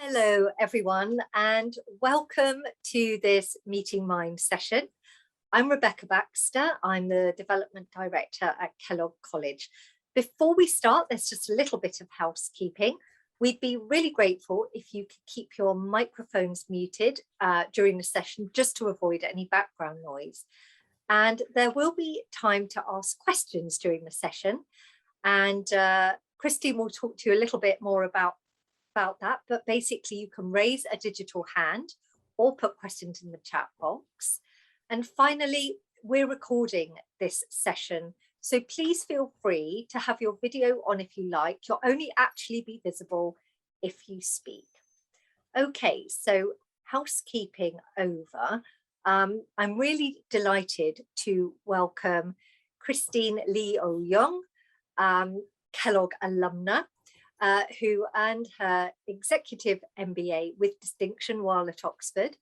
Hello, everyone, and welcome to this Meeting Minds session. I'm Rebecca Baxter. I'm the Development Director at Kellogg College. Before we start, there's just a little bit of housekeeping. We'd be really grateful if you could keep your microphones muted during the session, just to avoid any background noise. And there will be time to ask questions during the session. And Christine will talk to you a little bit more about that, but basically you can raise a digital hand or put questions in the chat box. And finally, we're recording this session, so please feel free to have your video on if you like. You'll only actually be visible if you speak. Okay, so housekeeping over. I'm really delighted to welcome Christine Li-AuYeung, Kellogg alumna, who earned her executive MBA with distinction while at Oxford.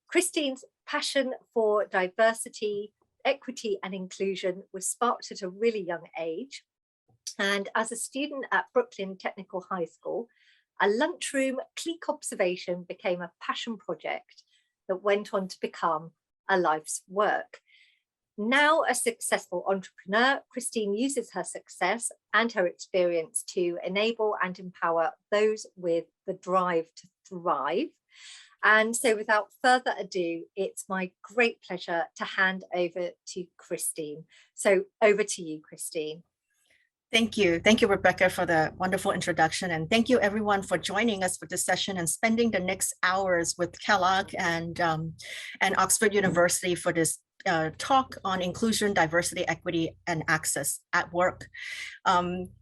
Christine's passion for diversity, equity and inclusion was sparked at a really young age. And as a student at Brooklyn Technical High School, a lunchroom clique observation became a passion project that went on to become a life's work. Now a successful entrepreneur, Christine uses her success and her experience to enable and empower those with the drive to thrive. And so without further ado, it's my great pleasure to hand over to Christine. So over to you, Christine. Thank you. Thank you, Rebecca, for the wonderful introduction. And thank you, everyone, for joining us for this session and spending the next hours with Kellogg and Oxford University for this talk on inclusion, diversity, equity, and access at work.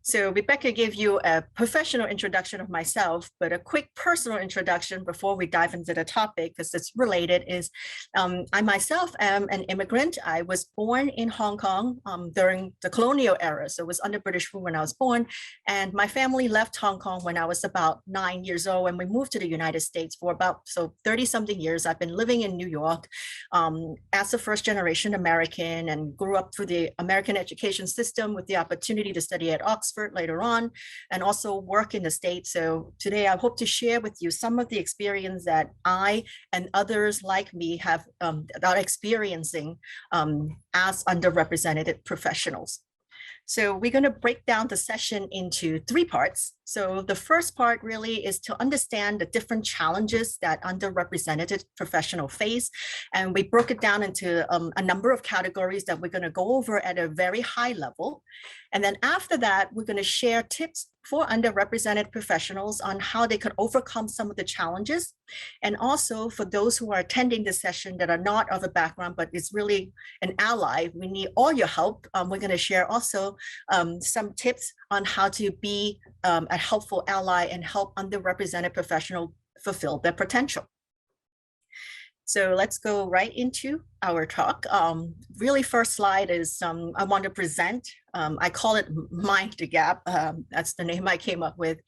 So Rebecca gave you a professional introduction of myself, but a quick personal introduction before we dive into the topic, because it's related, is I myself am an immigrant. I was born in Hong Kong during the colonial era, so it was under British rule when I was born, and my family left Hong Kong when I was about 9 years old, and we moved to the United States for about 30-something years. I've been living in New York as a first-generation American and grew up through the American education system with the opportunity to study at Oxford later on and also work in the States. So today I hope to share with you some of the experience that I and others like me have are experiencing as underrepresented professionals. So we're going to break down the session into 3 parts. So the first part really is to understand the different challenges that underrepresented professionals face. And we broke it down into a number of categories that we're going to go over at a very high level. And then after that, we're going to share tips for underrepresented professionals on how they could overcome some of the challenges. And also for those who are attending the session that are not of a background, but is really an ally, we need all your help. We're going to share also some tips on how to be a helpful ally and help underrepresented professionals fulfill their potential. So let's go right into our talk. Really first slide is I want to present, I call it Mind the Gap. That's the name I came up with.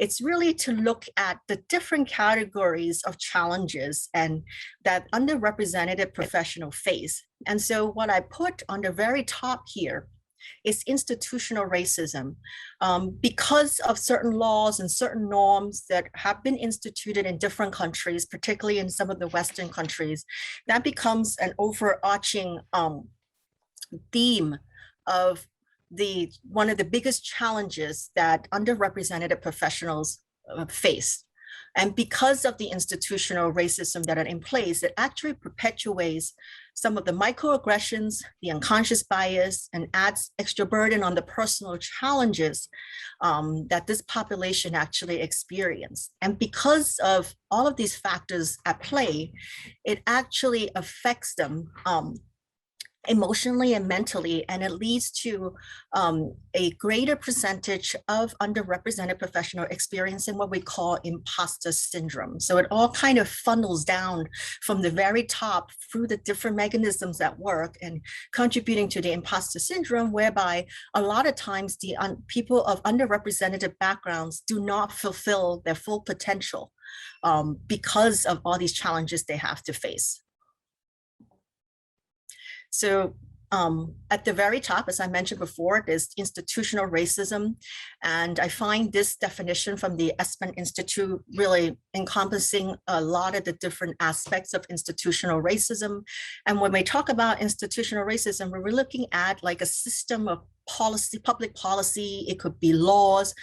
It's really to look at the different categories of challenges and that underrepresented professionals face. And so what I put on the very top here is institutional racism. Because of certain laws and certain norms that have been instituted in different countries, particularly in some of the Western countries, that becomes an overarching theme of one of the biggest challenges that underrepresented professionals face. And because of the institutional racism that are in place, it actually perpetuates some of the microaggressions, the unconscious bias, and adds extra burden on the personal challenges that this population actually experience. And because of all of these factors at play, it actually affects them emotionally and mentally, and it leads to a greater percentage of underrepresented professional experiencing what we call imposter syndrome. So it all kind of funnels down from the very top through the different mechanisms at work and contributing to the imposter syndrome, whereby a lot of times the people of underrepresented backgrounds do not fulfill their full potential because of all these challenges they have to face. So At the very top, as I mentioned before, there's institutional racism. And I find this definition from the Espen Institute really encompassing a lot of the different aspects of institutional racism. And when we talk about institutional racism, we're looking at like a system of policy, public policy, it could be laws,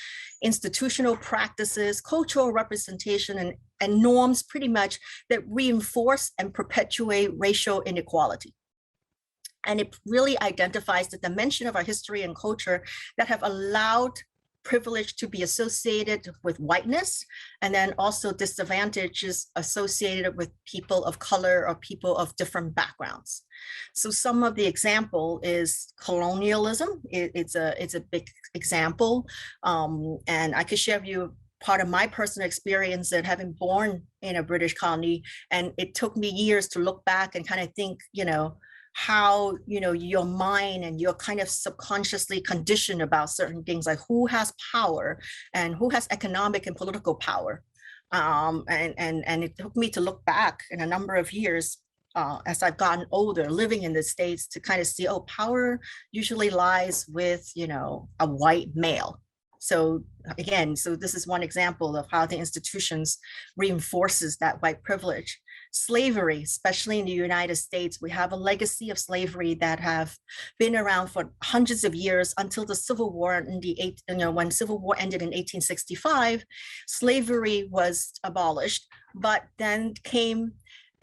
institutional practices, cultural representation, and norms pretty much that reinforce and perpetuate racial inequality. And it really identifies the dimension of our history and culture that have allowed privilege to be associated with whiteness, and then also disadvantages associated with people of color or people of different backgrounds. So some of the example is colonialism. It's a big example. And I could share with you part of my personal experience that having born in a British colony, and it took me years to look back and kind of think, how your mind and you're kind of subconsciously conditioned about certain things, like who has power and who has economic and political power. And it took me to look back in a number of years as I've gotten older, living in the States, to kind of see, oh, power usually lies with a white male. So again, this is one example of how the institutions reinforces that white privilege. Slavery, especially in the United States, we have a legacy of slavery that have been around for hundreds of years until the Civil War when Civil War ended in 1865, slavery was abolished, but then came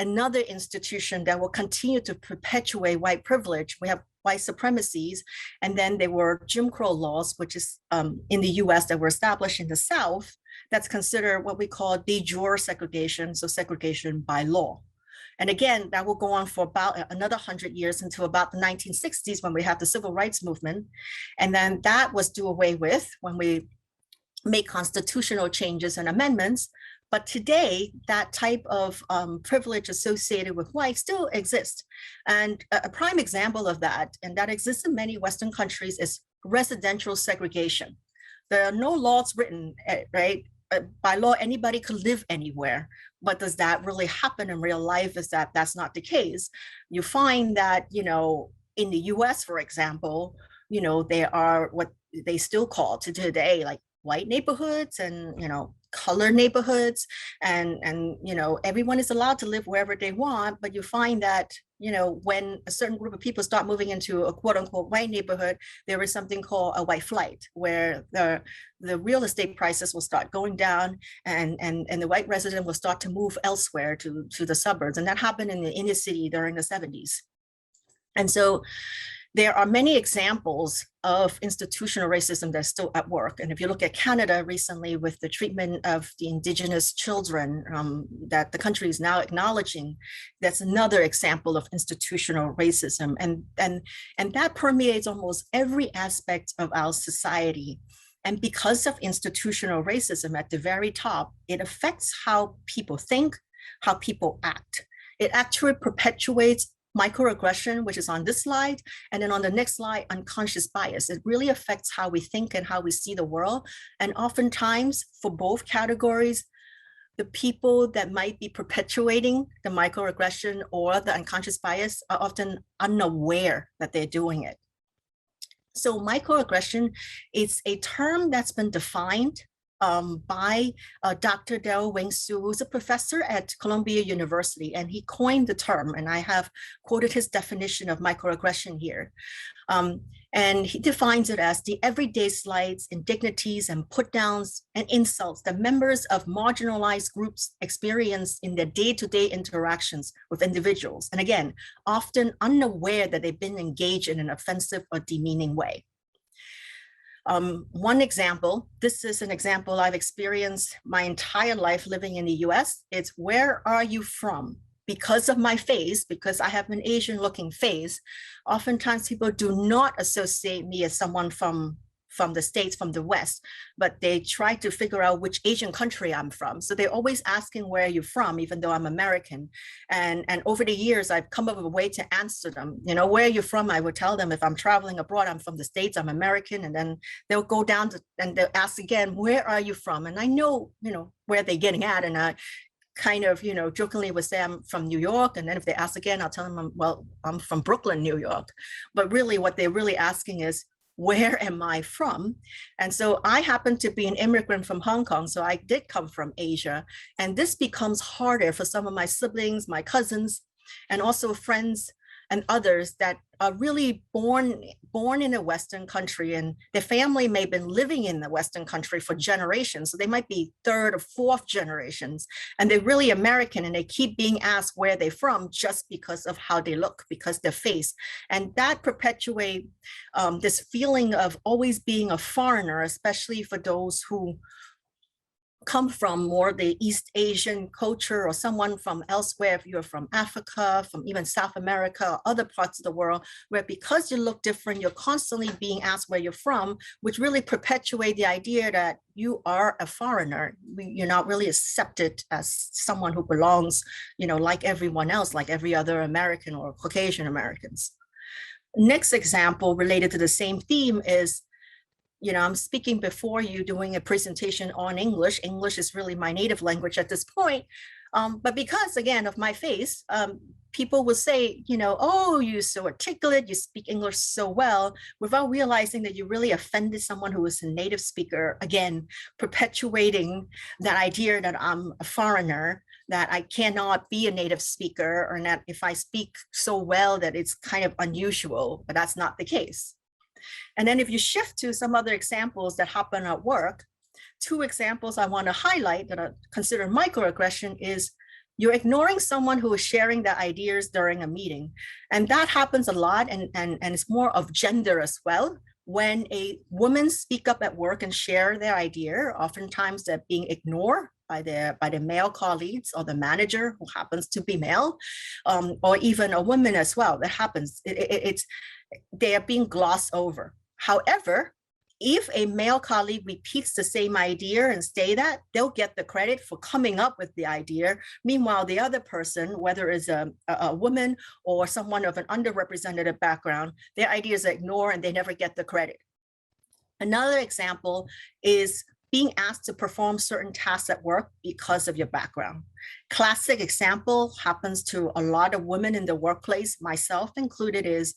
another institution that will continue to perpetuate white privilege. We have white supremacies, and then there were Jim Crow laws, which is in the US that were established in the South, that's considered what we call de jure segregation, so segregation by law. And again, that will go on for about another 100 years until about the 1960s when we have the civil rights movement. And then that was do away with when we make constitutional changes and amendments. But today, that type of privilege associated with white still exists. And a prime example of that, and that exists in many Western countries, is residential segregation. There are no laws written, right? By law, anybody could live anywhere. But does that really happen in real life? Is that's not the case? You find that, in the US, for example, there are what they still call to today, like white neighborhoods and, color neighborhoods, and everyone is allowed to live wherever they want. But you find that, when a certain group of people start moving into a quote unquote white neighborhood, there is something called a white flight, where the real estate prices will start going down, and the white resident will start to move elsewhere to the suburbs. And that happened in the inner city during the 70s. And so there are many examples of institutional racism that's still at work. And if you look at Canada recently with the treatment of the Indigenous children that the country is now acknowledging, that's another example of institutional racism. And that permeates almost every aspect of our society. And because of institutional racism at the very top, it affects how people think, how people act. It actually perpetuates microaggression, which is on this slide, and then on the next slide, unconscious bias. It really affects how we think and how we see the world. And oftentimes, for both categories, the people that might be perpetuating the microaggression or the unconscious bias are often unaware that they're doing it. So microaggression is a term that's been defined by Dr. Wing Su, who's a professor at Columbia University, and he coined the term, and I have quoted his definition of microaggression here. And he defines it as the everyday slights, indignities, and put downs and insults that members of marginalized groups experience in their day-to-day interactions with individuals. And again, often unaware that they've been engaged in an offensive or demeaning way. One example, this is an example I've experienced my entire life living in the US. It's where are you from? Because of my face, because I have an Asian looking face, oftentimes people do not associate me as someone from the States, from the West, but they try to figure out which Asian country I'm from. So they're always asking where you're from, even though I'm American. And over the years, I've come up with a way to answer them. Where are you from? I would tell them if I'm traveling abroad, I'm from the States, I'm American. And then they'll go down and they'll ask again, where are you from? And I know, where they're getting at. And kind of, jokingly would say I'm from New York. And then if they ask again, I'll tell them, I'm from Brooklyn, New York. But really what they're really asking is, where am I from? And so I happen to be an immigrant from Hong Kong. So I did come from Asia. And this becomes harder for some of my siblings, my cousins, and also friends and others that are really born in a Western country, and their family may have been living in the Western country for generations. So they might be third or fourth generations, and they're really American, and they keep being asked where they're from just because of how they look, because their face. And that perpetuates this feeling of always being a foreigner, especially for those who come from more the East Asian culture, or someone from elsewhere, if you're from Africa, from even South America, or other parts of the world, where because you look different, you're constantly being asked where you're from, which really perpetuate the idea that you are a foreigner. You're not really accepted as someone who belongs, like everyone else, like every other American or Caucasian Americans. Next example related to the same theme is, I'm speaking before you doing a presentation on English. English is really my native language at this point. But because, again, of my face, people will say, oh, you're so articulate, you speak English so well, without realizing that you really offended someone who is a native speaker, again, perpetuating that idea that I'm a foreigner, that I cannot be a native speaker, or that if I speak so well that it's kind of unusual, but that's not the case. And then if you shift to some other examples that happen at work, two examples I want to highlight that are considered microaggression is you're ignoring someone who is sharing their ideas during a meeting. And that happens a lot, and it's more of gender as well. When a woman speak up at work and share their idea, oftentimes they're being ignored by their male colleagues, or the manager who happens to be male, or even a woman as well. That happens. They are being glossed over. However, if a male colleague repeats the same idea and say that, they'll get the credit for coming up with the idea. Meanwhile, the other person, whether it's a woman or someone of an underrepresented background, their ideas are ignored and they never get the credit. Another example is being asked to perform certain tasks at work because of your background. Classic example happens to a lot of women in the workplace, myself included, is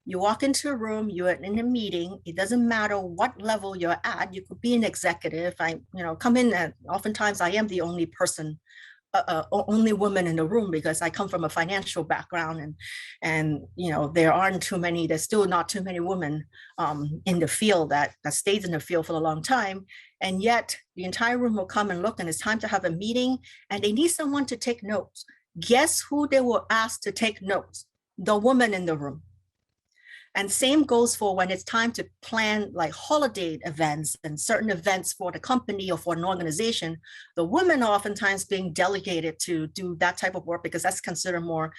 you walk into a room, you're in a meeting, it doesn't matter what level you're at, you could be an executive. I come in, and oftentimes I am the only person, only woman in the room, because I come from a financial background, and there aren't too many, there's still not too many women in the field that stays in the field for a long time. And yet the entire room will come and look, and it's time to have a meeting, and they need someone to take notes. Guess who they will ask to take notes? The woman in the room. And same goes for when it's time to plan like holiday events and certain events for the company or for an organization. The women are oftentimes being delegated to do that type of work because that's considered more,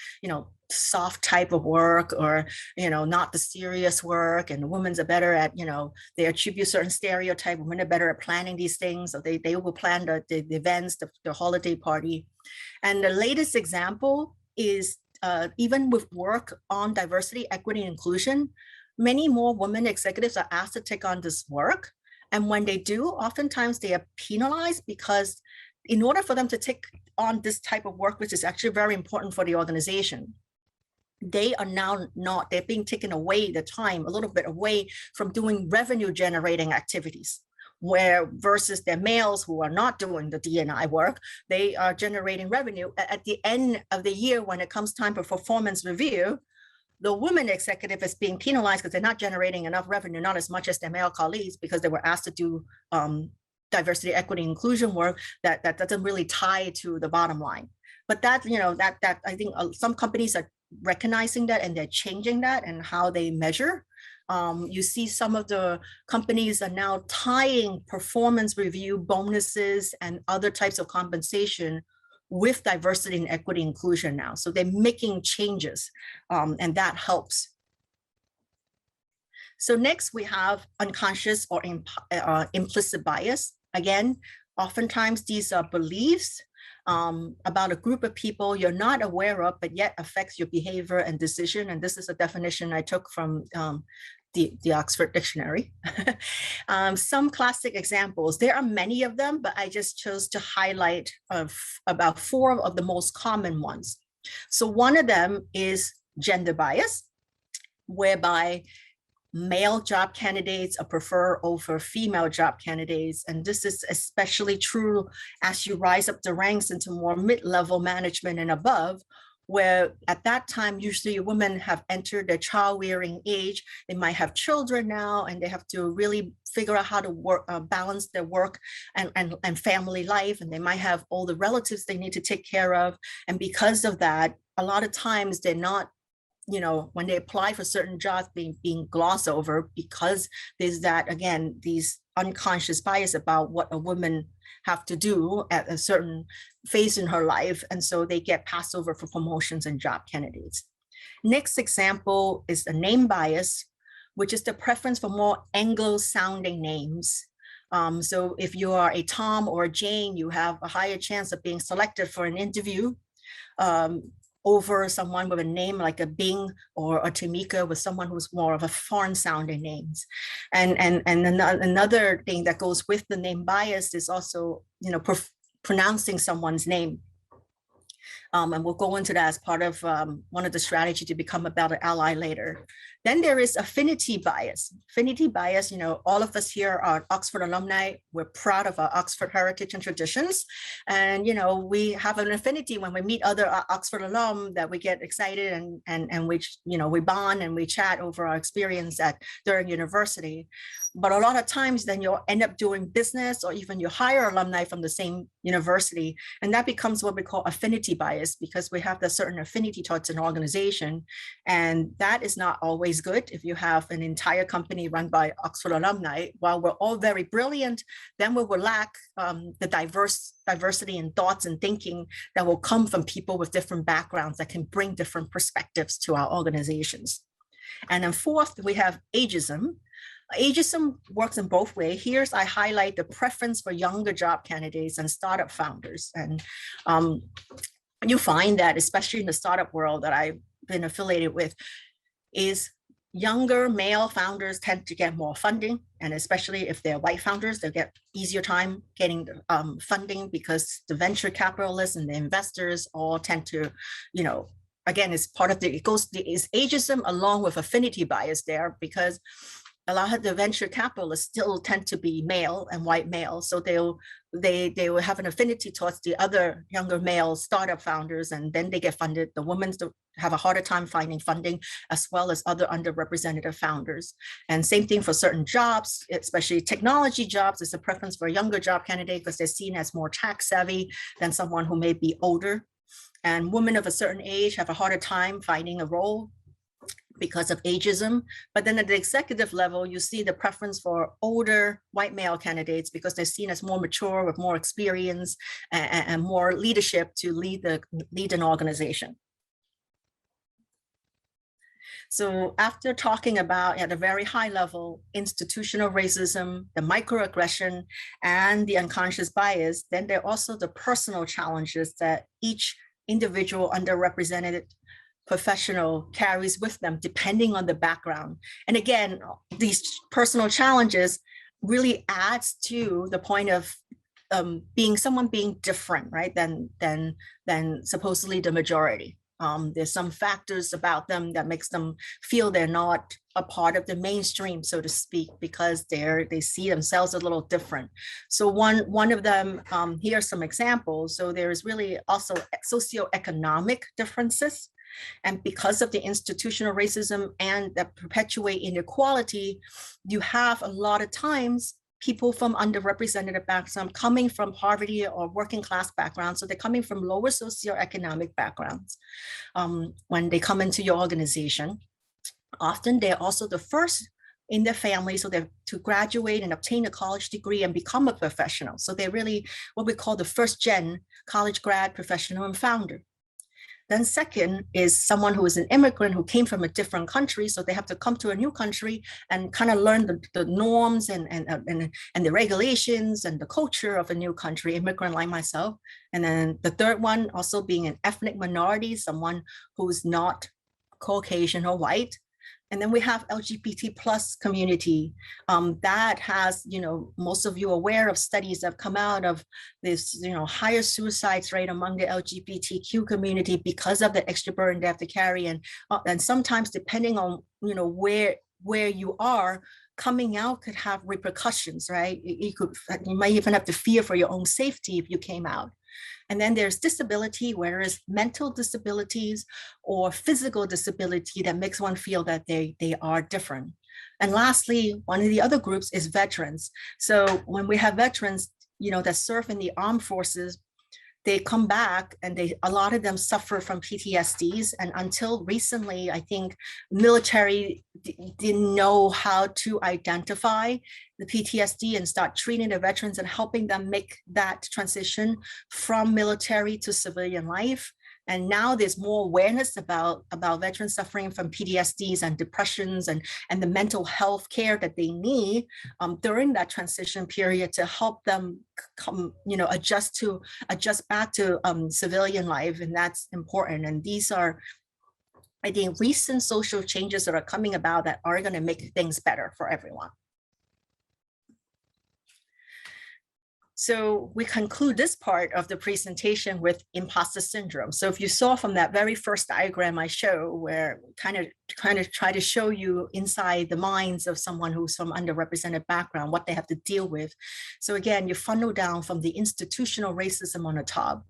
soft type of work, or, not the serious work. And the women are better at, they attribute certain stereotype. Women are better at planning these things. So they will plan the events, the holiday party. And the latest example is even with work on diversity, equity, and inclusion, many more women executives are asked to take on this work. And when they do, oftentimes they are penalized, because in order for them to take on this type of work, which is actually very important for the organization, they are now not, they're being taken away the time, a little bit away from doing revenue generating activities, where versus the males who are not doing the D&I work, they are generating revenue. At the end of the year, when it comes time for performance review, the women executive is being penalized because they're not generating enough revenue, not as much as their male colleagues, because they were asked to do diversity, equity, inclusion work that doesn't really tie to the bottom line. But that, that I think some companies are recognizing that, and they're changing that and how they measure. You see some of the companies are now tying performance review bonuses and other types of compensation with diversity and equity inclusion now. So they're making changes, and that helps. So next we have unconscious or implicit bias. Again, oftentimes these are beliefs about a group of people you're not aware of, but yet affects your behavior and decision. And this is a definition I took from the Oxford Dictionary. Some classic examples, there are many of them, but I just chose to highlight about 4 of the most common ones. So one of them is gender bias, whereby male job candidates are preferred over female job candidates. And this is especially true as you rise up the ranks into more mid-level management and above, where at that time, usually women have entered their child-rearing age. They might have children now, and they have to really figure out how to work, balance their work and family life. And they might have all the relatives they need to take care of. And because of that, a lot of times they're not, when they apply for certain jobs, being glossed over, because there's that, again, these unconscious bias about what a woman have to do at a certain phase in her life. And so they get passed over for promotions and job candidates. Next example is the name bias, which is the preference for more Anglo-sounding names. So if you are a Tom or a Jane, you have a higher chance of being selected for an interview over someone with a name like a Bing or a Tamika, with someone who's more of a foreign sounding names. And another thing that goes with the name bias is also, pronouncing someone's name. And we'll go into that as part of one of the strategies to become a better ally later. Then there is affinity bias. Affinity bias, all of us here are Oxford alumni. We're proud of our Oxford heritage and traditions. And, we have an affinity when we meet other Oxford alum, that we get excited and we bond and we chat over our experience during university. But a lot of times then you'll end up doing business, or even you hire alumni from the same university. And that becomes what we call affinity bias, because we have a certain affinity towards an organization. And that is not always good if you have an entire company run by Oxford alumni. While we're all very brilliant, then we will lack the diversity in thoughts and thinking that will come from people with different backgrounds that can bring different perspectives to our organizations. And then fourth, we have ageism. Ageism works in both ways. Here's I highlight the preference for younger job candidates and startup founders. And you find that, especially in the startup world that I've been affiliated with, is younger male founders tend to get more funding. And especially if they're white founders, they'll get easier time getting funding, because the venture capitalists and the investors all tend to, again, it's part of is ageism along with affinity bias there, because a lot of the venture capitalists still tend to be male and white male. So they will have an affinity towards the other younger male startup founders, and then they get funded. The women have a harder time finding funding, as well as other underrepresented founders. And same thing for certain jobs, especially technology jobs. There's a preference for a younger job candidate because they're seen as more tax savvy than someone who may be older. And women of a certain age have a harder time finding a role because of ageism. But then at the executive level, you see the preference for older white male candidates because they're seen as more mature, with more experience and more leadership to lead an organization. So after talking about, at a very high level, institutional racism, the microaggression, and the unconscious bias, then there are also the personal challenges that each individual underrepresented professional carries with them, depending on the background. And again, these personal challenges really adds to the point of being different, right, than supposedly the majority. There's some factors about them that makes them feel they're not a part of the mainstream, so to speak, because they see themselves a little different. So one of them, here are some examples. So there's really also socioeconomic differences. And because of the institutional racism and that perpetuate inequality, you have a lot of times people from underrepresented backgrounds coming from poverty or working class backgrounds. So they're coming from lower socioeconomic backgrounds. When they come into your organization, often they're also the first in their family, so they're to graduate and obtain a college degree and become a professional. So they're really what we call the first gen college grad professional and founder. Then second is someone who is an immigrant who came from a different country. So they have to come to a new country and kind of learn the norms and the regulations and the culture of a new country, immigrant like myself. And then the third one, also being an ethnic minority, someone who's not Caucasian or white. And then we have LGBT plus community that has, most of you are aware of studies that have come out of this, higher suicides rate among the LGBTQ community because of the extra burden they have to carry. And sometimes depending on, where you are, coming out could have repercussions, right? You might even have to fear for your own safety if you came out. And then there's disability, whereas mental disabilities or physical disability that makes one feel that they are different. And lastly, one of the other groups is veterans. So when we have veterans, that serve in the armed forces, they come back and a lot of them suffer from PTSDs. And until recently, I think military didn't know how to identify the PTSD and start treating the veterans and helping them make that transition from military to civilian life. And now there's more awareness about veterans suffering from PTSDs and depressions and the mental health care that they need during that transition period to help them come, adjust back to civilian life. And that's important. And these are, I think, recent social changes that are coming about that are going to make things better for everyone. So we conclude this part of the presentation with imposter syndrome. So if you saw from that very first diagram I show, where kind of try to show you inside the minds of someone who's from underrepresented background, what they have to deal with. So again, you funnel down from the institutional racism on the top,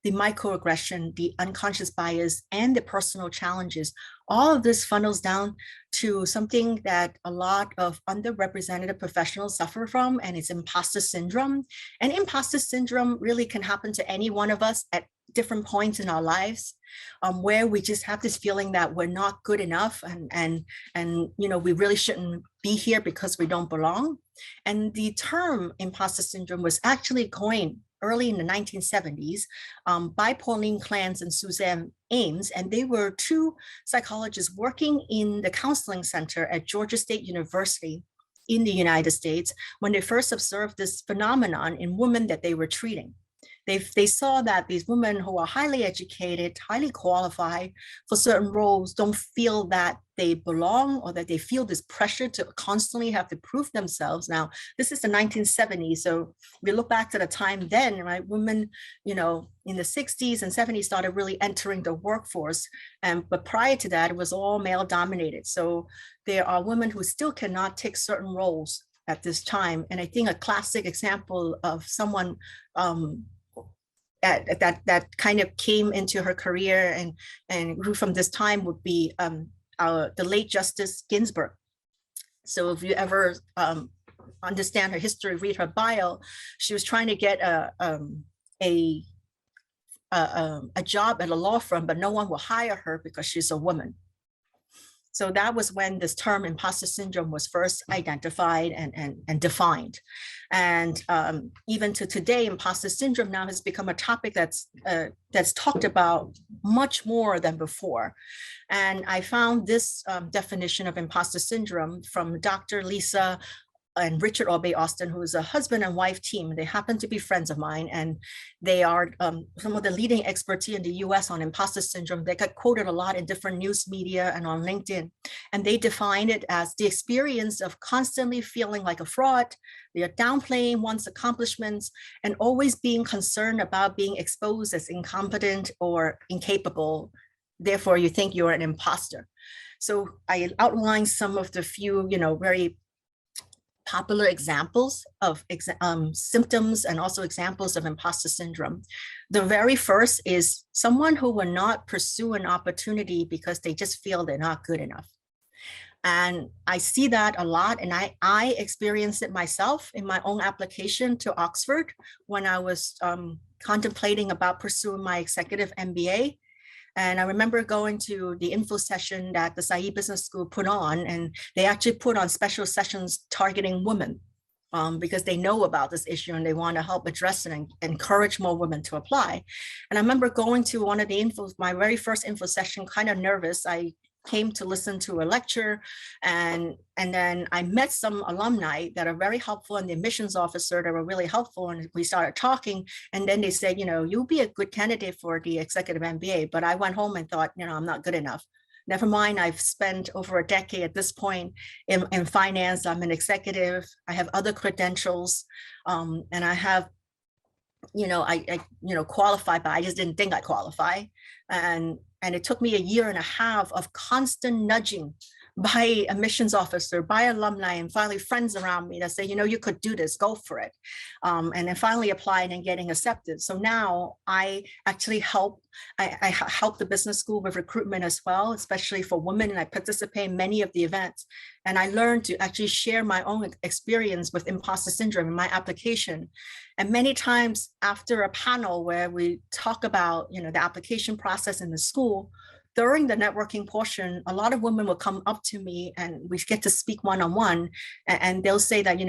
the microaggression, the unconscious bias, and the personal challenges. All of this funnels down to something that a lot of underrepresented professionals suffer from, and it's imposter syndrome. And imposter syndrome really can happen to any one of us at different points in our lives, where we just have this feeling that we're not good enough and we really shouldn't be here because we don't belong. And the term imposter syndrome was actually coined early in the 1970s by Pauline Clance and Suzanne Ames, and they were two psychologists working in the counseling center at Georgia State University in the United States when they first observed this phenomenon in women that they were treating. They saw that these women who are highly educated, highly qualified for certain roles don't feel that they belong, or that they feel this pressure to constantly have to prove themselves. Now, this is the 1970s. So we look back to the time then, right? Women, in the 60s and 70s started really entering the workforce. But prior to that, it was all male dominated. So there are women who still cannot take certain roles at this time. And I think a classic example of someone that kind of came into her career and grew from this time would be the late Justice Ginsburg. So if you ever understand her history, read her bio, she was trying to get a job at a law firm, but no one will hire her because she's a woman. So that was when this term imposter syndrome was first identified and defined. And even to today, imposter syndrome now has become a topic that's talked about much more than before. And I found this definition of imposter syndrome from Dr. Lisa and Richard Obey Austin, who is a husband and wife team. They happen to be friends of mine, and they are some of the leading experts in the US on imposter syndrome. They get quoted a lot in different news media and on LinkedIn. And they define it as the experience of constantly feeling like a fraud. They are downplaying one's accomplishments and always being concerned about being exposed as incompetent or incapable. Therefore, you think you're an imposter. So I outlined some of the few, very popular examples of symptoms and also examples of imposter syndrome. The very first is someone who will not pursue an opportunity because they just feel they're not good enough. And I see that a lot, and I experienced it myself in my own application to Oxford when I was contemplating about pursuing my executive MBA. And I remember going to the info session that the Saïd Business School put on, and they actually put on special sessions targeting women because they know about this issue and they want to help address it and encourage more women to apply. And I remember going to one of the my very first info session, kind of nervous. I came to listen to a lecture, and then I met some alumni that are very helpful, and the admissions officer that were really helpful, and we started talking. And then they said, you'll be a good candidate for the executive MBA. But I went home and thought, I'm not good enough. Never mind, I've spent over a decade at this point in finance. I'm an executive. I have other credentials, and I have, I qualified, but I just didn't think I qualify. And it took me a year and a half of constant nudging by admissions officer, by alumni, and finally friends around me that say, you could do this, go for it. And then finally applied and getting accepted. So now I actually help the business school with recruitment as well, especially for women. And I participate in many of the events. And I learned to actually share my own experience with imposter syndrome in my application. And many times after a panel where we talk about, the application process in the school, during the networking portion, a lot of women will come up to me and we get to speak one-on-one, and they'll say that,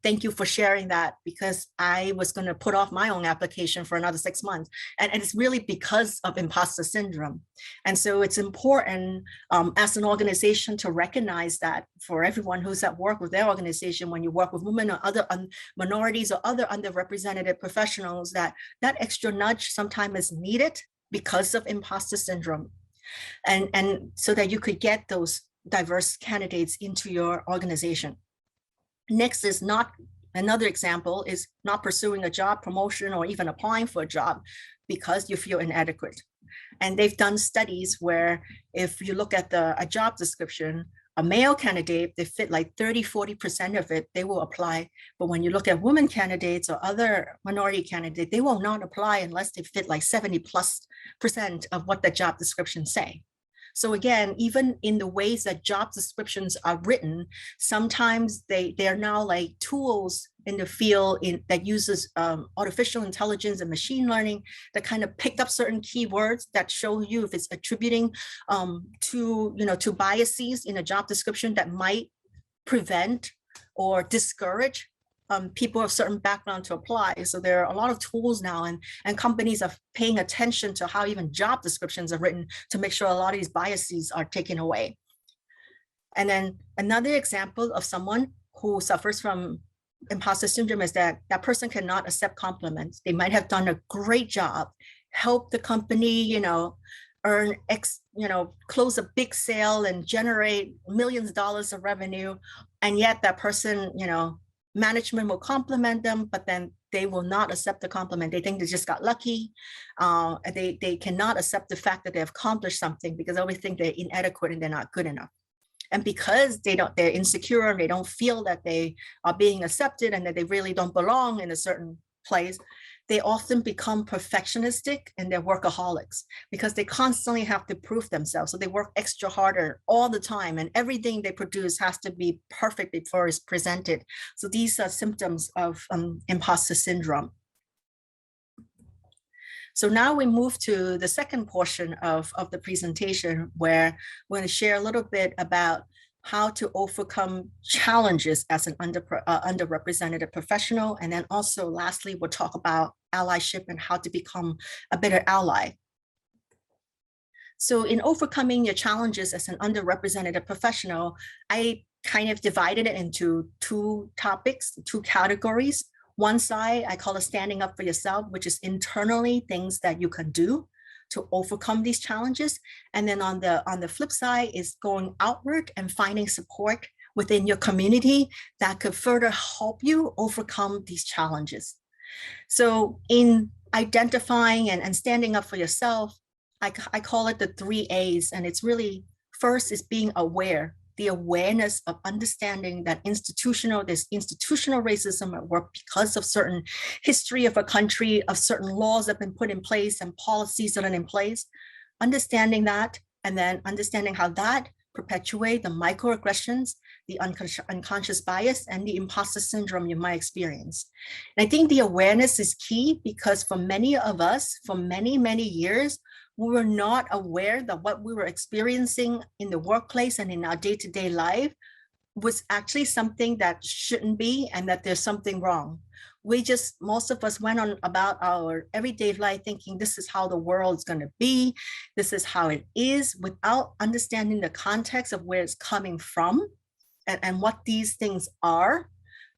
thank you for sharing that, because I was going to put off my own application for another 6 months. And it's really because of imposter syndrome. And so it's important as an organization to recognize that for everyone who's at work with their organization, when you work with women or other minorities or other underrepresented professionals, that extra nudge sometimes is needed because of imposter syndrome. And so that you could get those diverse candidates into your organization. Next is another example is not pursuing a job promotion or even applying for a job because you feel inadequate. And they've done studies where if you look at a job description, a male candidate, they fit like 30-40% of it, they will apply. But when you look at women candidates or other minority candidates, they will not apply unless they fit like 70+% of what the job descriptions say. So again, even in the ways that job descriptions are written, sometimes they are now like tools in the field that uses artificial intelligence and machine learning that kind of picked up certain keywords that show you if it's attributing to biases in a job description that might prevent or discourage people of certain background to apply. So there are a lot of tools now, and companies are paying attention to how even job descriptions are written to make sure a lot of these biases are taken away. And then another example of someone who suffers from imposter syndrome is that person cannot accept compliments. They might have done a great job, help the company, earn close a big sale and generate millions of dollars of revenue. And yet that person, management will compliment them, but then they will not accept the compliment. They think they just got lucky. They cannot accept the fact that they have accomplished something because they always think they're inadequate and they're not good enough. And because they're insecure and they don't feel that they are being accepted and that they really don't belong in a certain place, they often become perfectionistic and they're workaholics because they constantly have to prove themselves. So they work extra harder all the time, and everything they produce has to be perfect before it's presented. So these are symptoms of imposter syndrome. So now we move to the second portion of the presentation, where we're going to share a little bit about how to overcome challenges as an underrepresented professional. And then also lastly, we'll talk about allyship and how to become a better ally. So in overcoming your challenges as an underrepresented professional, I kind of divided it into two topics, two categories. One side, I call it standing up for yourself, which is internally things that you can do to overcome these challenges. And then on the flip side is going outward and finding support within your community that could further help you overcome these challenges. So in identifying and standing up for yourself, I call it the 3 A's. And it's really, first is being aware, the awareness of understanding that there's institutional racism at work because of certain history of a country, of certain laws that have been put in place and policies that are in place. Understanding that, and then understanding how that perpetuate the microaggressions, the unconscious bias, and the imposter syndrome you might experience. And I think the awareness is key because for many of us, for many, many years, we were not aware that what we were experiencing in the workplace and in our day-to-day life was actually something that shouldn't be, and that there's something wrong. Most of us went on about our everyday life thinking this is how the world's going to be, this is how it is, without understanding the context of where it's coming from and what these things are.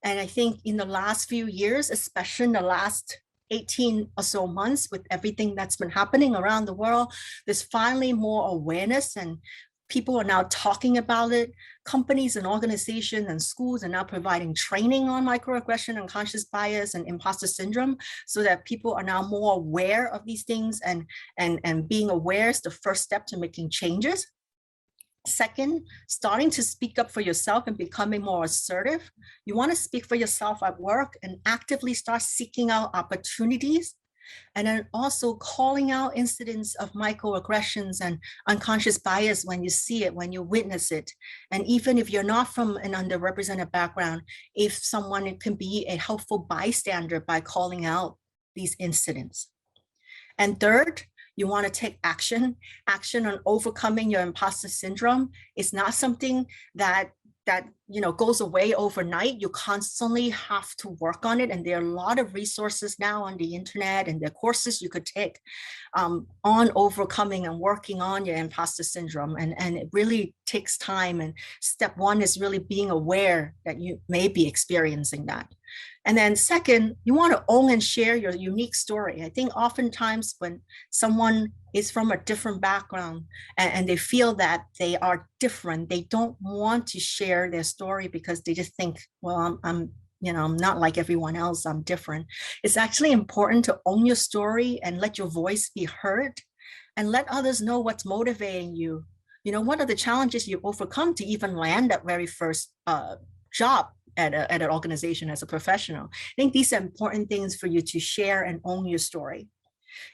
And I think in the last few years, especially in the last 18 or so months, with everything that's been happening around the world, there's finally more awareness, and People are now talking about it. Companies and organizations and schools are now providing training on microaggression, unconscious bias, and imposter syndrome, so that people are now more aware of these things, and being aware is the first step to making changes. Second, starting to speak up for yourself and becoming more assertive. You want to speak for yourself at work and actively start seeking out opportunities. And then also calling out incidents of microaggressions and unconscious bias when you see it, when you witness it. And even if you're not from an underrepresented background, if someone can be a helpful bystander by calling out these incidents. And third, you want to take action on overcoming your imposter syndrome. It's not something that goes away overnight. You constantly have to work on it. And there are a lot of resources now on the internet, and there are courses you could take on overcoming and working on your imposter syndrome. And it really takes time. And step one is really being aware that you may be experiencing that. And then second, you want to own and share your unique story. I think oftentimes when someone is from a different background and they feel that they are different, they don't want to share their story because they just think, well, I'm not like everyone else, I'm different. It's actually important to own your story and let your voice be heard, and let others know what's motivating you. What are the challenges you overcome to even land that very first job at an organization as a professional. I think these are important things for you to share and own your story.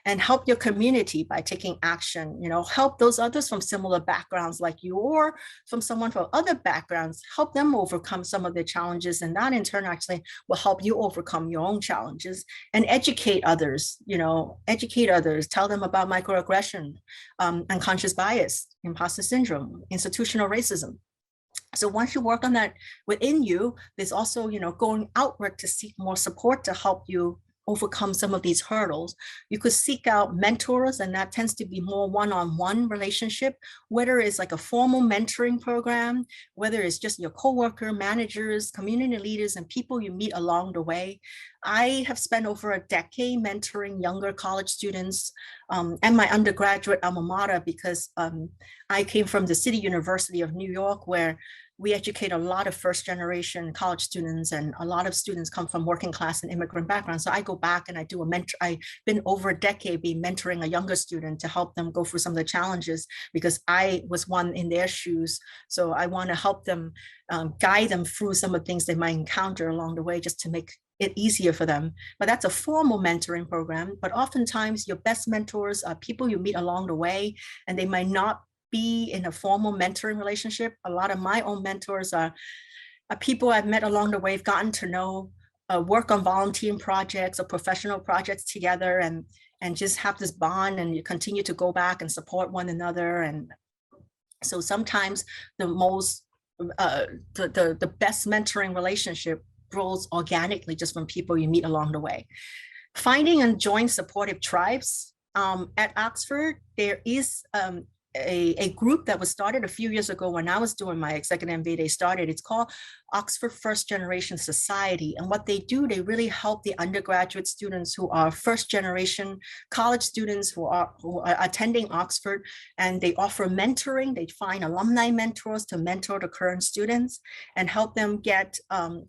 And help your community by taking action. Help those others from similar backgrounds like you, or from someone from other backgrounds, help them overcome some of their challenges. And that in turn actually will help you overcome your own challenges. And educate others, tell them about microaggression, unconscious bias, imposter syndrome, institutional racism. So once you work on that within you, there's also, going outward to seek more support to help you overcome some of these hurdles. You could seek out mentors, and that tends to be more one-on-one relationship, whether it's like a formal mentoring program, whether it's just your coworker, managers, community leaders, and people you meet along the way. I have spent over a decade mentoring younger college students and my undergraduate alma mater, because I came from the City University of New York, where we educate a lot of first-generation college students, and a lot of students come from working class and immigrant backgrounds. So I go back and I do a mentor. I've been over a decade mentoring a younger student to help them go through some of the challenges, because I was one in their shoes. So I want to help them, guide them through some of the things they might encounter along the way, just to make it easier for them. But that's a formal mentoring program. But oftentimes your best mentors are people you meet along the way, and they might not be in a formal mentoring relationship. A lot of my own mentors are people I've met along the way, have gotten to know, work on volunteering projects or professional projects together, and just have this bond, and you continue to go back and support one another. And so sometimes the best mentoring relationship grows organically just from people you meet along the way. Finding and join supportive tribes. At Oxford, there is a group that was started a few years ago when I was doing my executive MBA. They started, it's called Oxford First Generation Society. And what they do, they really help the undergraduate students who are first generation college students who are attending Oxford, and they offer mentoring. They find alumni mentors to mentor the current students and help them get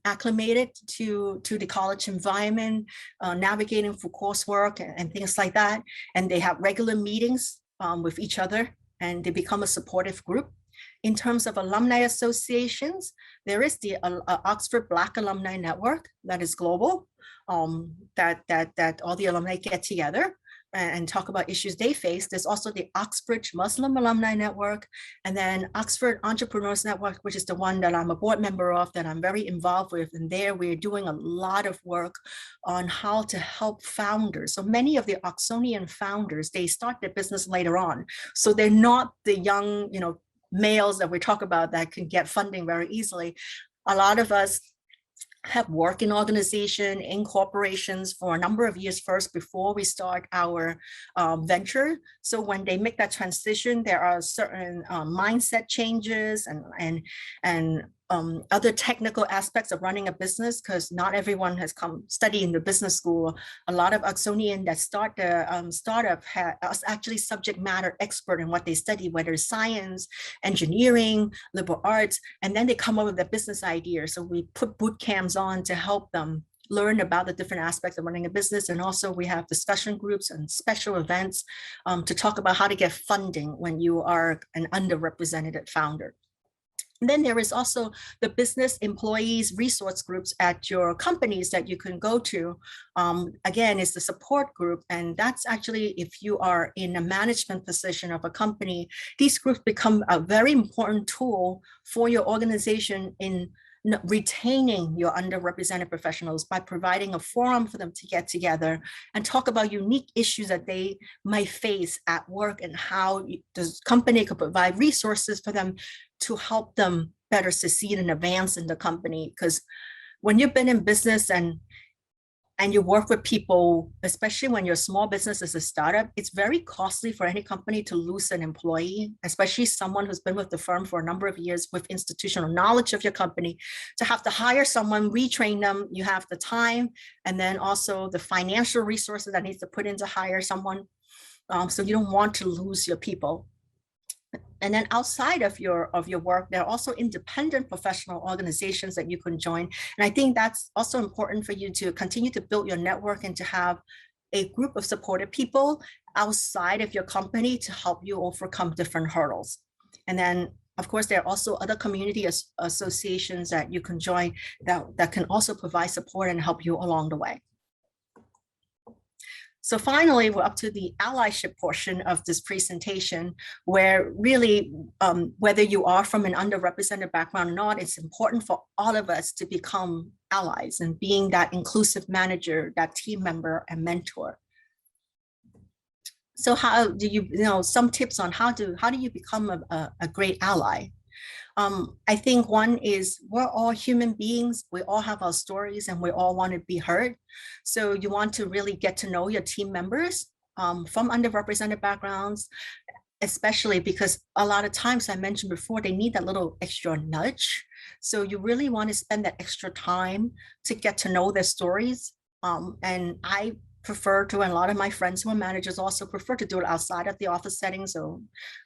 acclimated to the college environment, navigating through coursework and things like that. And they have regular meetings with each other, and they become a supportive group. In terms of alumni associations, there is the Oxford Black Alumni Network that is global, that all the alumni get together and talk about issues they face. There's also the Oxbridge Muslim Alumni Network, and then Oxford Entrepreneurs Network, which is the one that I'm a board member of, that I'm very involved with. And there we're doing a lot of work on how to help founders. So many of the Oxonian founders, they start their business later on. So they're not the young, males that we talk about that can get funding very easily. A lot of us have worked in organization, in corporations for a number of years first before we start our venture. So when they make that transition, there are certain mindset changes and other technical aspects of running a business, because not everyone has come study in the business school. A lot of Oxonian that start the startup are actually subject matter expert in what they study, whether it's science, engineering, liberal arts, and then they come up with a business idea. So we put boot camps on to help them learn about the different aspects of running a business. And also we have discussion groups and special events to talk about how to get funding when you are an underrepresented founder. And then there is also the business employees resource groups at your companies that you can go to. Again, it's the support group. And that's actually, if you are in a management position of a company, these groups become a very important tool for your organization in retaining your underrepresented professionals by providing a forum for them to get together and talk about unique issues that they might face at work and how the company could provide resources for them to help them better succeed and advance in the company. Because when you've been in business and you work with people, especially when your small business is a startup, it's very costly for any company to lose an employee, especially someone who's been with the firm for a number of years with institutional knowledge of your company. To have to hire someone, retrain them, you have the time, and then also the financial resources that needs to put in to hire someone. So you don't want to lose your people. And then outside of your work, there are also independent professional organizations that you can join. And I think that's also important for you to continue to build your network and to have a group of supportive people outside of your company to help you overcome different hurdles. And then, of course, there are also other community associations that you can join that can also provide support and help you along the way. So finally, we're up to the allyship portion of this presentation, where really, whether you are from an underrepresented background or not, it's important for all of us to become allies and being that inclusive manager, that team member and mentor. So how do you, some tips on how do you become a great ally? I think one is we're all human beings. We all have our stories and we all want to be heard. So you want to really get to know your team members from underrepresented backgrounds, especially because a lot of times I mentioned before, they need that little extra nudge. So you really want to spend that extra time to get to know their stories. And I prefer to, and a lot of my friends who are managers also prefer to do it outside of the office setting. So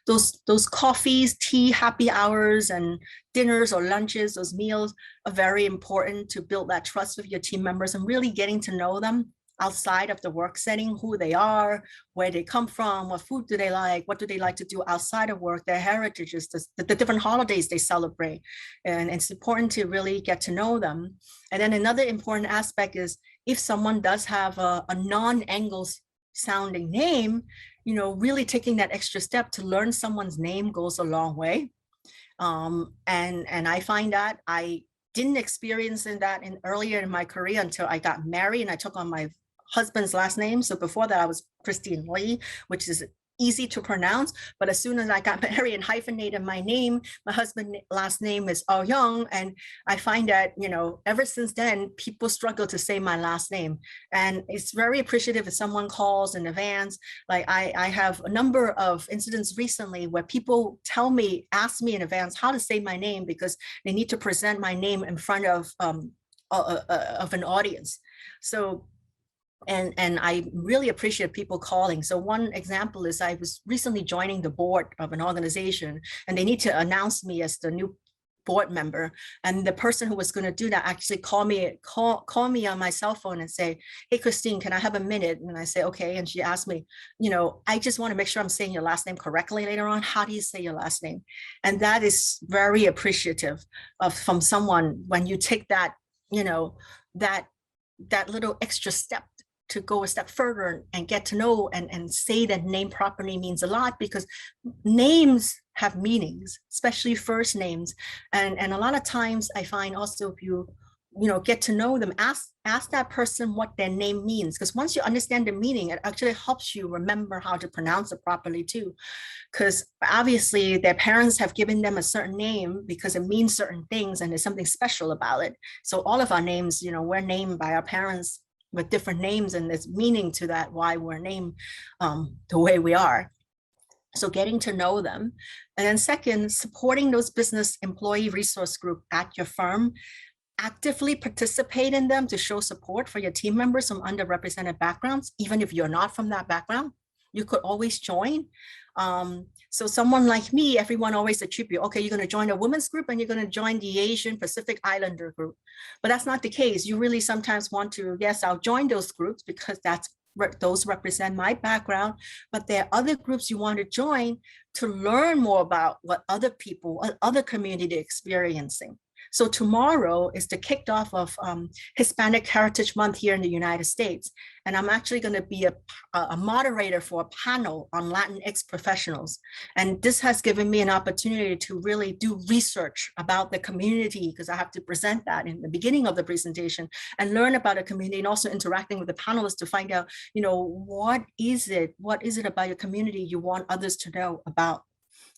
those coffees, tea, happy hours, and dinners or lunches, those meals are very important to build that trust with your team members and really getting to know them outside of the work setting, who they are, where they come from, what food do they like, what do they like to do outside of work, their heritages, the different holidays they celebrate. And it's important to really get to know them. And then another important aspect is if someone does have a non-Angles sounding name, really taking that extra step to learn someone's name goes a long way. And I find that I didn't experience that earlier in my career until I got married and I took on my husband's last name. So before that, I was Christine Li, which is easy to pronounce. But as soon as I got married and hyphenated my name, my husband's last name is Li-AuYeung. And I find that, ever since then, people struggle to say my last name. And it's very appreciative if someone calls in advance. Like I have a number of incidents recently where people ask me in advance how to say my name because they need to present my name in front of an audience. So and I really appreciate people calling. So one example is I was recently joining the board of an organization and they need to announce me as the new board member. And the person who was going to do that actually call me on my cell phone and say, hey, Christine, can I have a minute? And I say, okay. And she asked me, I just want to make sure I'm saying your last name correctly later on. How do you say your last name? And that is very appreciative from someone when you take that, that little extra step to go a step further and get to know and say that name properly means a lot, because names have meanings, especially first names. And a lot of times I find also if you get to know them, ask that person what their name means, because once you understand the meaning, it actually helps you remember how to pronounce it properly too. Because obviously their parents have given them a certain name because it means certain things and there's something special about it. So all of our names, we're named by our parents with different names and there's meaning to that, why we're named the way we are. So getting to know them. And then second, supporting those business employee resource group at your firm. Actively participate in them to show support for your team members from underrepresented backgrounds, even if you're not from that background. You could always join. So someone like me, everyone always attribute, okay, you're going to join a women's group and you're going to join the Asian Pacific Islander group. But that's not the case. You really sometimes want to, yes, I'll join those groups because those represent my background, but there are other groups you want to join to learn more about what other people, what other community are experiencing. So tomorrow is the kickoff of Hispanic Heritage Month here in the United States. And I'm actually going to be a moderator for a panel on Latinx professionals. And this has given me an opportunity to really do research about the community, because I have to present that in the beginning of the presentation and learn about a community, and also interacting with the panelists to find out, what is it about your community you want others to know about,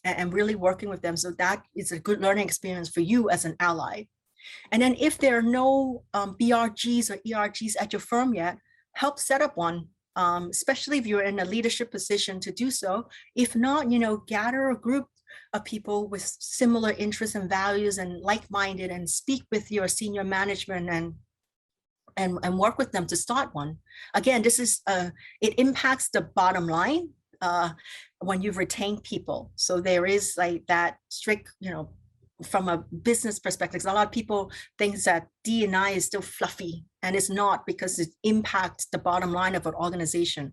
and really working with them. So that is a good learning experience for you as an ally. And then if there are no BRGs or ERGs at your firm yet, help set up one, especially if you're in a leadership position to do so. If not, gather a group of people with similar interests and values and like-minded, and speak with your senior management and work with them to start one. Again, this is, it impacts the bottom line when you retain people. So there is like that strict, from a business perspective, a lot of people think that D&I is still fluffy, and it's not, because it impacts the bottom line of an organization.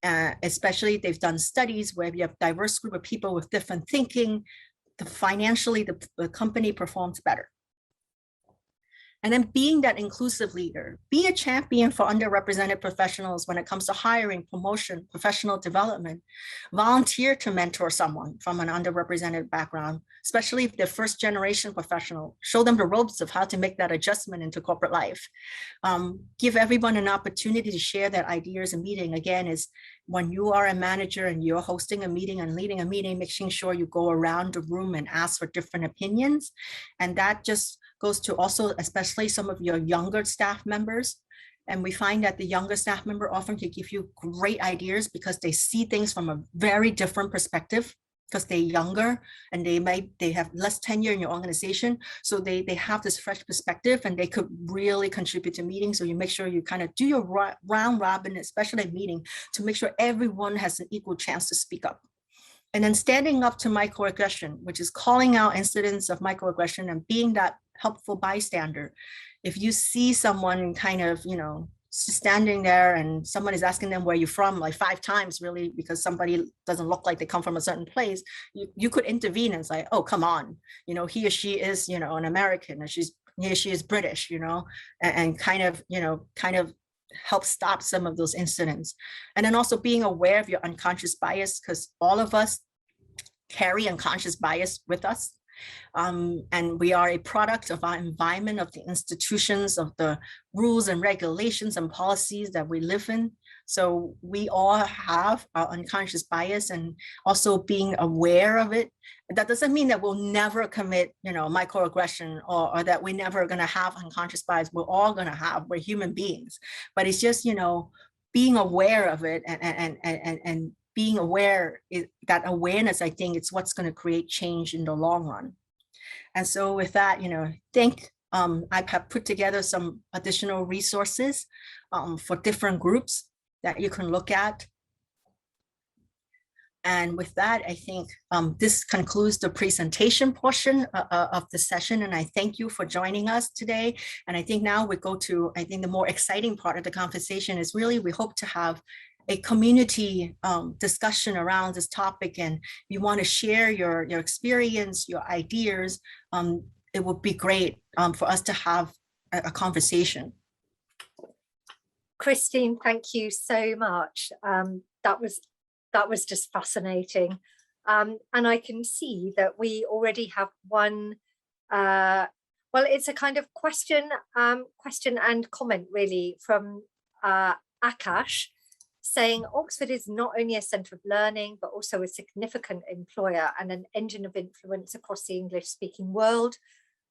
Especially they've done studies where you have a diverse group of people with different thinking, financially the company performs better. And then being that inclusive leader, be a champion for underrepresented professionals when it comes to hiring, promotion, professional development. Volunteer to mentor someone from an underrepresented background, especially if they're first generation professional. Show them the ropes of how to make that adjustment into corporate life. Give everyone an opportunity to share their ideas in meeting. Again, is when you are a manager and you're hosting a meeting and leading a meeting, making sure you go around the room and ask for different opinions. And that just goes to also, especially some of your younger staff members. And we find that the younger staff member often can give you great ideas because they see things from a very different perspective, because they're younger and they have less tenure in your organization. So they have this fresh perspective and they could really contribute to meetings. So you make sure you kind of do your round robin, especially at meeting, to make sure everyone has an equal chance to speak up. And then standing up to microaggression, which is calling out incidents of microaggression and being that helpful bystander. If you see someone kind of, standing there and someone is asking them where you're from like 5 times, really, because somebody doesn't look like they come from a certain place, you could intervene and say, oh, come on, he or she is, an American, and he or she is British, and kind of help stop some of those incidents. And then also being aware of your unconscious bias, because all of us carry unconscious bias with us. And we are a product of our environment, of the institutions, of the rules and regulations and policies that we live in. So we all have our unconscious bias, and also being aware of it. That doesn't mean that we'll never commit, microaggression, or that we're never going to have unconscious bias. We're all going to have. We're human beings. But it's just, being aware of it and being aware, that awareness, I think, it's what's going to create change in the long run. And so with that, I have put together some additional resources for different groups that you can look at. And with that, I think this concludes the presentation portion of the session. And I thank you for joining us today. And I think now we go to, I think the more exciting part of the conversation is really, we hope to have a community discussion around this topic. And if you want to share your experience, your ideas, it would be great for us to have a conversation. Christine, thank you so much. That was just fascinating. And I can see that we already have one, well, it's a kind of question and comment really from Akash, saying Oxford is not only a centre of learning, but also a significant employer and an engine of influence across the English-speaking world.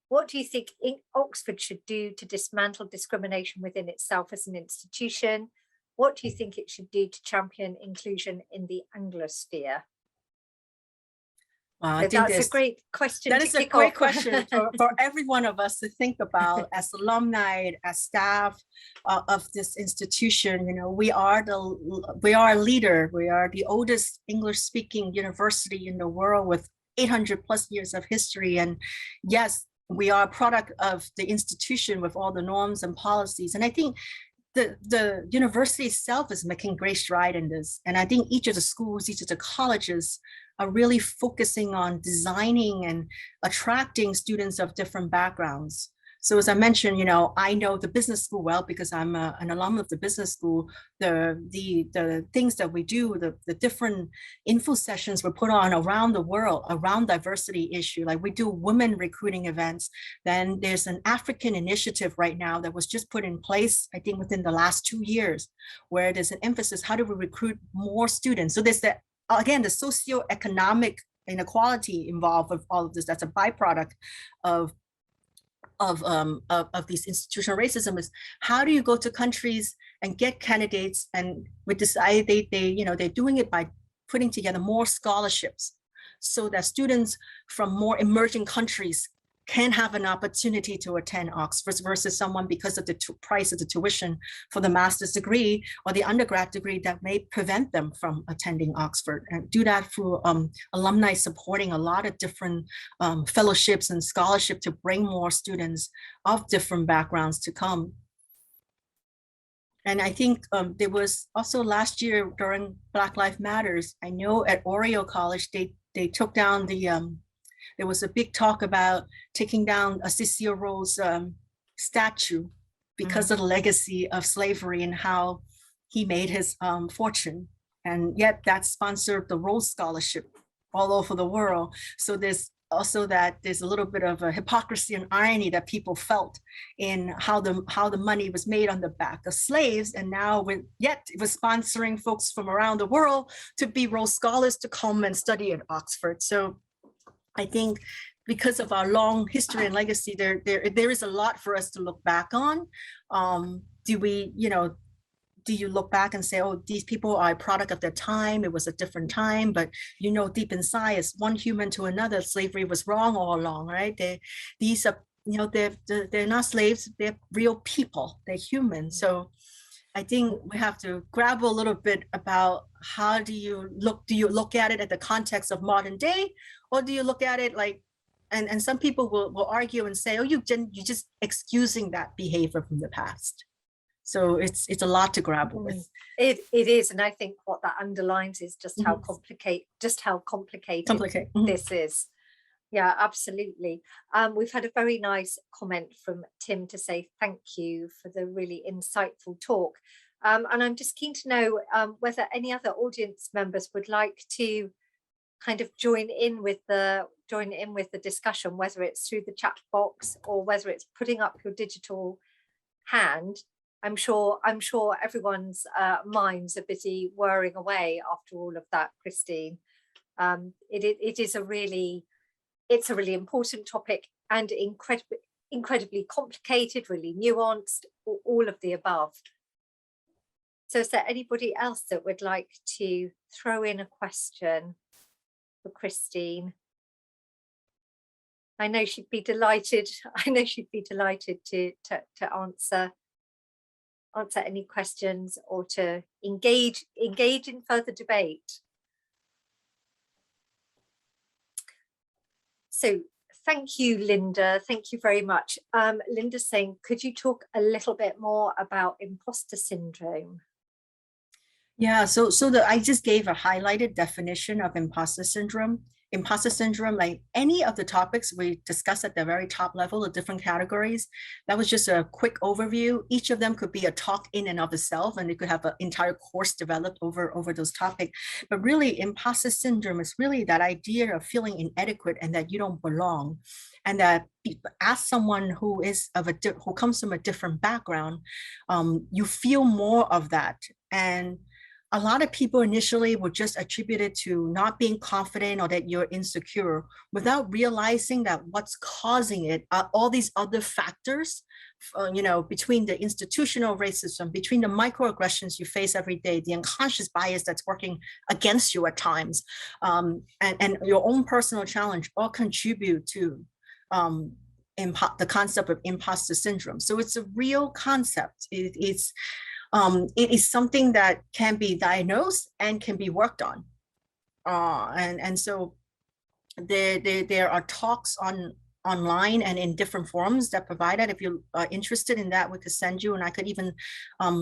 What do you think Oxford should do to dismantle discrimination within itself as an institution? What do you think it should do to champion inclusion in the Anglosphere? I So think that's a great question. that to is a kick great off. question for every one of us to think about as alumni, as staff of this institution. You know, we are a leader. We are the oldest English-speaking university in the world with 800 plus years of history. And yes, we are a product of the institution with all the norms and policies. And I think the university itself is making great stride in this. And I think each of the schools, each of the colleges are really focusing on designing and attracting students of different backgrounds. So as I mentioned, you know, I know the business school well because I'm an alum of the business school. The things that we do, the different info sessions we put on around the world around diversity issue, like we do women recruiting events. Then there's an African initiative right now that was just put in place, I think within the last 2 years, where there's an emphasis, how do we recruit more students? So there's again, the socioeconomic inequality involved with all of this. That's a byproduct of these institutional racism. Is how do you go to countries and get candidates? And we decided they're doing it by putting together more scholarships so that students from more emerging countries can have an opportunity to attend Oxford versus someone because of the price of the tuition for the master's degree or the undergrad degree that may prevent them from attending Oxford, and do that through alumni supporting a lot of different fellowships and scholarship to bring more students of different backgrounds to come. And I think there was also last year during Black Lives Matters, I know at Oriel College, they took down there was a big talk about taking down a Cicero Rose statue because of the legacy of slavery and how he made his fortune. And yet that sponsored the Rose Scholarship all over the world. So there's also there's a little bit of a hypocrisy and irony that people felt in how the money was made on the back of slaves, and now yet it was sponsoring folks from around the world to be Rose Scholars to come and study at Oxford. So I think because of our long history and legacy, there is a lot for us to look back on. Do you look back and say, oh, these people are a product of their time, it was a different time, but you know, deep inside, as one human to another, slavery was wrong all along, right? These are, you know, they're not slaves, they're real people, they're human. So I think we have to grab a little bit about how do you look at it at the context of modern day, or do you look at it like, and some people will argue and say, oh, you're just excusing that behavior from the past. So it's a lot to grapple with. It is, and I think what that underlines is just how complicated this is. Yeah, absolutely. We've had a very nice comment from Tim to say thank you for the really insightful talk. And I'm just keen to know whether any other audience members would like to kind of join in with the discussion, whether it's through the chat box or whether it's putting up your digital hand. I'm sure everyone's minds are busy whirring away after all of that, Christine. It's a really important topic and incredibly complicated, really nuanced, all of the above. So is there anybody else that would like to throw in a question for Christine? I know she'd be delighted to answer any questions or to engage in further debate. So thank you, Linda. Thank you very much. Linda's saying, could you talk a little bit more about imposter syndrome? Yeah, so I just gave a highlighted definition of imposter syndrome. Imposter syndrome, like any of the topics we discussed at the very top level, the different categories, that was just a quick overview. Each of them could be a talk in and of itself, and it could have an entire course developed over those topics. But really, imposter syndrome is really that idea of feeling inadequate and that you don't belong. And that as someone who comes from a different background, you feel more of that. And a lot of people initially would just attribute it to not being confident or that you're insecure without realizing that what's causing it are all these other factors, between the institutional racism, between the microaggressions you face every day, the unconscious bias that's working against you at times, and your own personal challenge all contribute to the concept of imposter syndrome. So it's a real concept. It is something that can be diagnosed and can be worked on. And so there are talks online and in different forums that provide it. If you're interested in that, we could send you, and I could even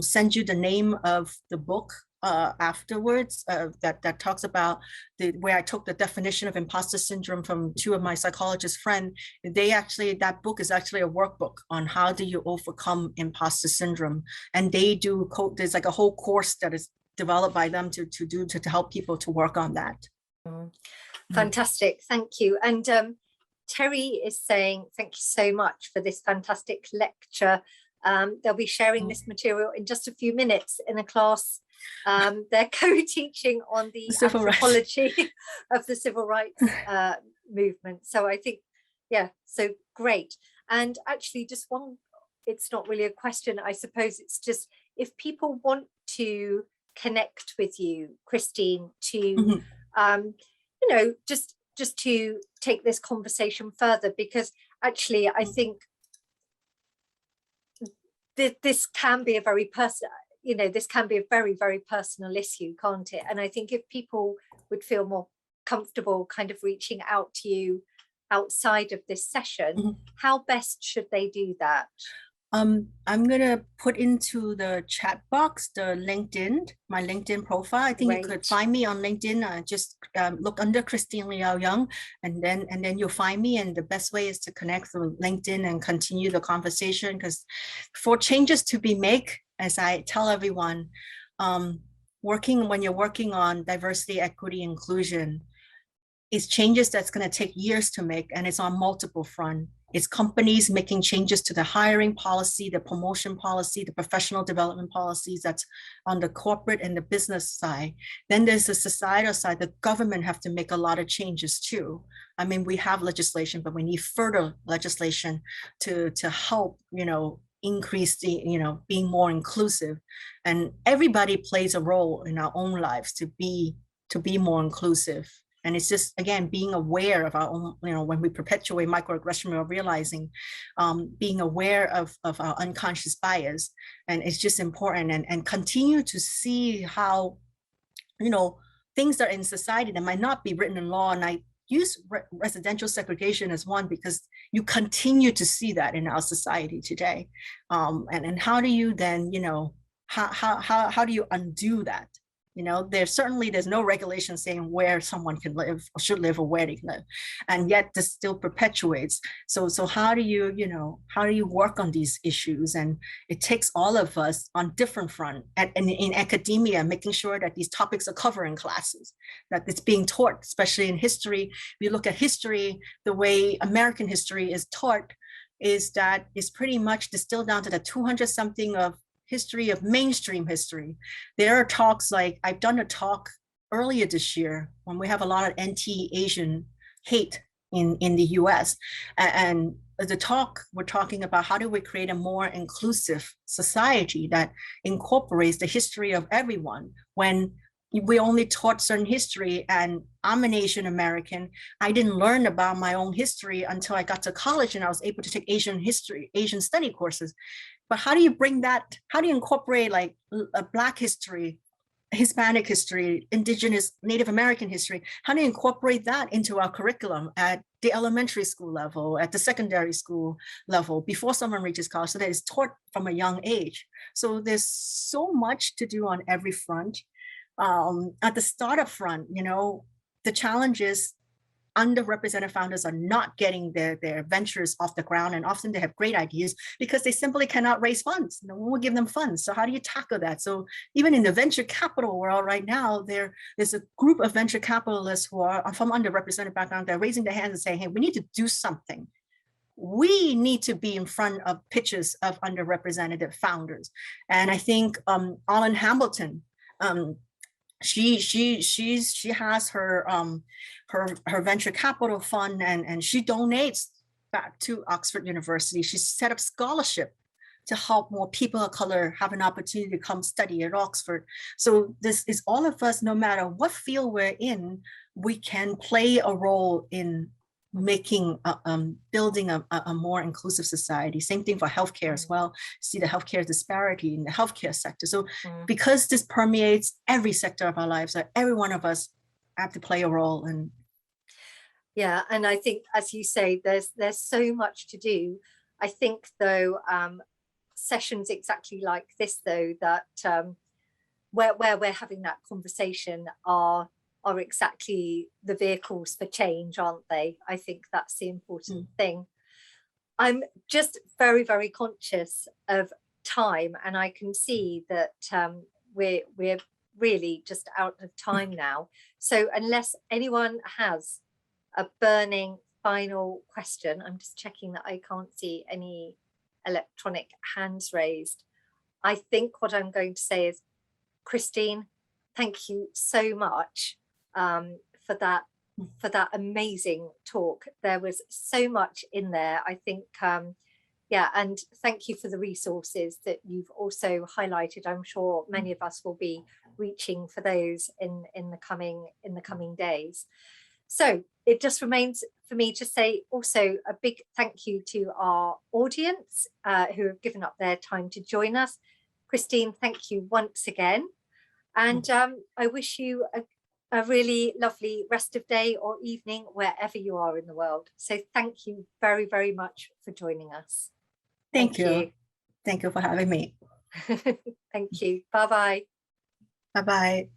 send you the name of the book afterwards that talks about where I took the definition of imposter syndrome from two of my psychologist friends. That book is actually a workbook on how do you overcome imposter syndrome. And there's like a whole course that is developed by them to help people to work on that. Fantastic, thank you. And Terry is saying, thank you so much for this fantastic lecture. They'll be sharing this material in just a few minutes in a class. They're co-teaching on the anthropology of the civil rights movement. So I think, so great. And actually just one, it's not really a question, I suppose it's just, if people want to connect with you, Christine, to, just to take this conversation further, because actually I think this can be a very personal, this can be a very, very personal issue, can't it? And I think if people would feel more comfortable kind of reaching out to you outside of this session, how best should they do that? I'm gonna put into the chat box my LinkedIn profile. I think you could find me on LinkedIn. Just look under Christine Li-AuYeung, and then you'll find me. And the best way is to connect through LinkedIn and continue the conversation. Because for changes to be made, as I tell everyone, when you're working on diversity, equity, inclusion, it's changes that's going to take years to make, and it's on multiple fronts. It's companies making changes to the hiring policy, the promotion policy, the professional development policies that's on the corporate and the business side. Then there's the societal side. The government have to make a lot of changes too. I mean, we have legislation, but we need further legislation to help, increase the, being more inclusive. And everybody plays a role in our own lives to be more inclusive. And it's just, again, being aware of our own, when we perpetuate microaggression, we're realizing being aware of our unconscious bias. And it's just important, and continue to see how, things are in society that might not be written in law. And I use residential segregation as one, because you continue to see that in our society today. And how do you then, how do you undo that? There's no regulation saying where someone can live or should live or where they can live, and yet this still perpetuates. So how do you work on these issues? And it takes all of us on different fronts, and in academia, making sure that these topics are covered in classes, that it's being taught, especially in history. If you look at history, the way American history is taught is pretty much distilled down to the 200 something of history of mainstream history. There are talks, like I've done a talk earlier this year when we have a lot of anti-Asian hate in the US. And the talk, we're talking about how do we create a more inclusive society that incorporates the history of everyone. When we only taught certain history, and I'm an Asian American, I didn't learn about my own history until I got to college and I was able to take Asian study courses. But how do you incorporate like a Black history, Hispanic history, Indigenous, Native American history? How do you incorporate that into our curriculum at the elementary school level, at the secondary school level, before someone reaches college, so that it's taught from a young age? So there's so much to do on every front. At the startup front, the challenge is underrepresented founders are not getting their ventures off the ground, and often they have great ideas because they simply cannot raise funds. No one will give them funds. So how do you tackle that? So even in the venture capital world right now, there's a group of venture capitalists who are from underrepresented background. They're raising their hands and saying, hey, we need to do something. We need to be in front of pitches of underrepresented founders. And I think Alan Hamilton she has her venture capital fund, and she donates back to Oxford University. She set up scholarship to help more people of color have an opportunity to come study at Oxford. So this is all of us, no matter what field we're in, we can play a role in making building a more inclusive society. Same thing for healthcare as well. See the healthcare disparity in the healthcare sector. So because this permeates every sector of our lives, so every one of us have to play a role. And yeah, and I think, as you say, there's so much to do. I think though, sessions exactly like this though, that where we're having that conversation are exactly the vehicles for change, aren't they? I think that's the important thing. I'm just very, very conscious of time, and I can see that we're really just out of time now. So unless anyone has a burning final question, I'm just checking that I can't see any electronic hands raised. I think what I'm going to say is, Christine, thank you so much for that amazing talk. There was so much in there. I think, yeah, and thank you for the resources that you've also highlighted. I'm sure many of us will be reaching for those in the coming days. So it just remains for me to say also a big thank you to our audience who have given up their time to join us. Christine, thank you once again. And I wish you a really lovely rest of day or evening wherever you are in the world. So thank you very, very much for joining us. Thank you. Thank you for having me. Thank you. Bye-bye. Bye-bye.